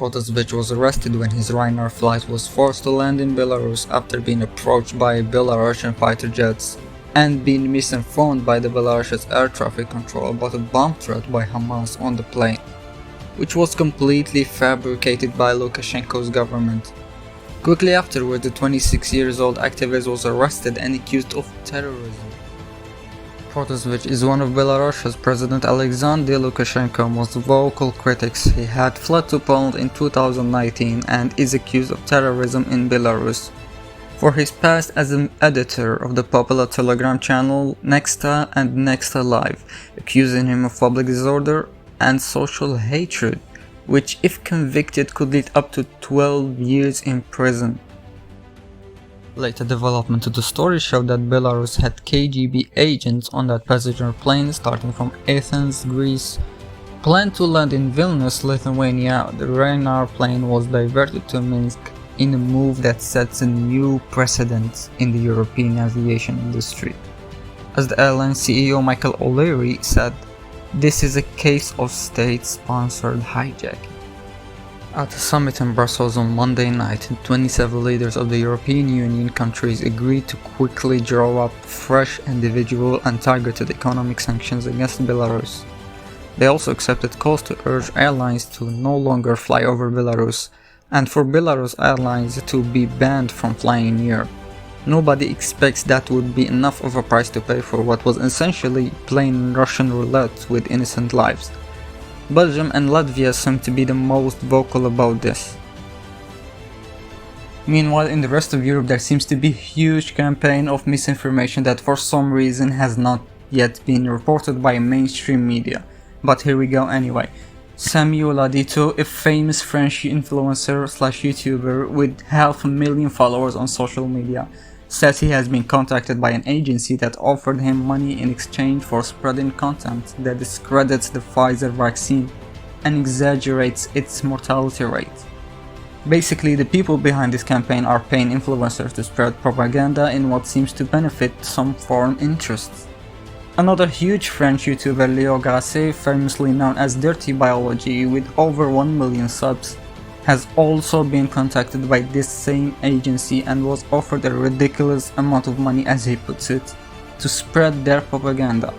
Protasevich was arrested when his Ryanair flight was forced to land in Belarus after being approached by Belarusian fighter jets and being misinformed by the Belarusia's air traffic control about a bomb threat by Hamas on the plane, which was completely fabricated by Lukashenko's government. Quickly afterward, the 26-year-old activist was arrested and accused of terrorism. Protasevich is one of Belarusia's President Alexander Lukashenko's most vocal critics. He had fled to Poland in 2019 and is accused of terrorism in Belarus for his past as an editor of the popular Telegram channel Nexta and Nexta Live, accusing him of public disorder and social hatred, which if convicted could lead up to 12 years in prison. Later development to the story showed that Belarus had KGB agents on that passenger plane starting from Athens, Greece. Planned to land in Vilnius, Lithuania, the Ryanair plane was diverted to Minsk in a move that sets a new precedent in the European aviation industry. As the airline CEO Michael O'Leary said, "This is a case of state-sponsored hijacking." At a summit in Brussels on Monday night, 27 leaders of the European Union countries agreed to quickly draw up fresh individual and targeted economic sanctions against Belarus. They also accepted calls to urge airlines to no longer fly over Belarus and for Belarus airlines to be banned from flying in Europe. Nobody expects that would be enough of a price to pay for what was essentially plain Russian roulette with innocent lives. Belgium and Latvia seem to be the most vocal about this. Meanwhile, in the rest of Europe there seems to be a huge campaign of misinformation that for some reason has not yet been reported by mainstream media. But here we go anyway. Samuel Adito, a famous French influencer/YouTuber with 500,000 followers on social media, says he has been contacted by an agency that offered him money in exchange for spreading content that discredits the Pfizer vaccine and exaggerates its mortality rate. Basically, the people behind this campaign are paying influencers to spread propaganda in what seems to benefit some foreign interests. Another huge French YouTuber, Leo Gasset, famously known as Dirty Biology with over 1 million subs, has also been contacted by this same agency and was offered a ridiculous amount of money, as he puts it, to spread their propaganda.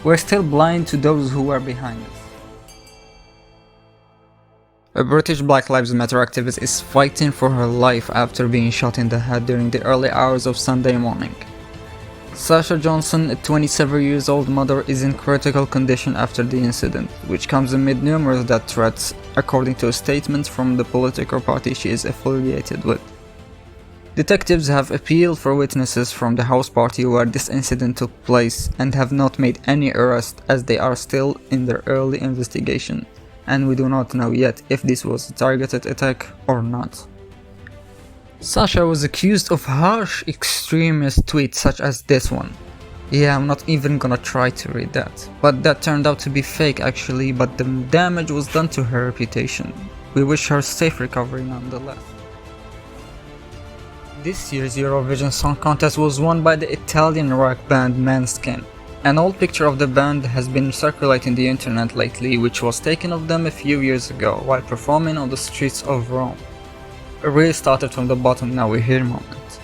We're still blind to those who are behind it. A British Black Lives Matter activist is fighting for her life after being shot in the head during the early hours of Sunday morning. Sasha Johnson, a 27-year-old mother, is in critical condition after the incident, which comes amid numerous death threats, according to a statement from the political party she is affiliated with. Detectives have appealed for witnesses from the house party where this incident took place and have not made any arrest, as they are still in their early investigation, and we do not know yet if this was a targeted attack or not. Sasha was accused of harsh extremist tweets such as this one. Yeah, I'm not even gonna try to read that. But that turned out to be fake actually, but the damage was done to her reputation. We wish her safe recovery nonetheless. This year's Eurovision Song Contest was won by the Italian rock band Måneskin. An old picture of the band has been circulating the internet lately, which was taken of them a few years ago while performing on the streets of Rome. A really started from the bottom now we're here moment.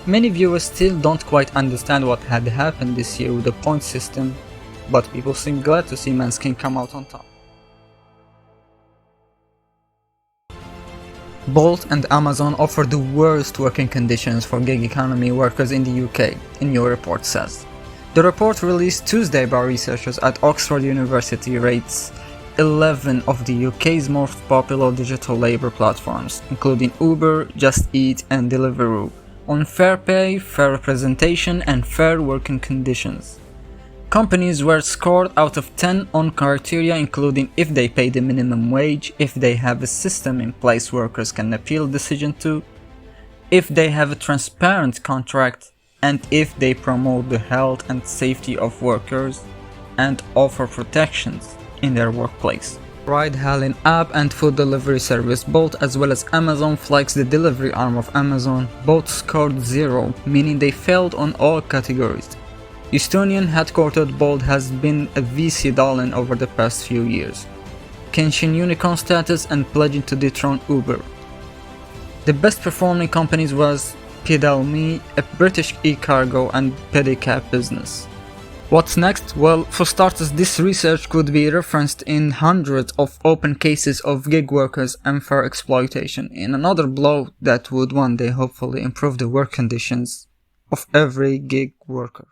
Many viewers still don't quite understand what had happened this year with the point system, but people seem glad to see Måneskin come out on top. Bolt and Amazon offer the worst working conditions for gig economy workers in the UK, a new report says. The report released Tuesday by researchers at Oxford University rates 11 of the UK's most popular digital labour platforms, including Uber, Just Eat and Deliveroo, on fair pay, fair representation and fair working conditions. Companies were scored out of 10 on criteria including if they pay the minimum wage, if they have a system in place workers can appeal decision to, if they have a transparent contract, and if they promote the health and safety of workers and offer protections in their workplace. Ride-hailing app and food delivery service Bolt as well as Amazon Flex, the delivery arm of Amazon, both scored 0, meaning they failed on all categories. Estonian headquartered Bolt has been a VC darling over the past few years. clinching unicorn status and pledging to dethrone Uber. The best performing companies was PedalMe, a British e-cargo and pedicab business. What's next? Well, for starters, this research could be referenced in hundreds of open cases of gig workers' unfair exploitation, in another blow that would one day hopefully improve the work conditions of every gig worker.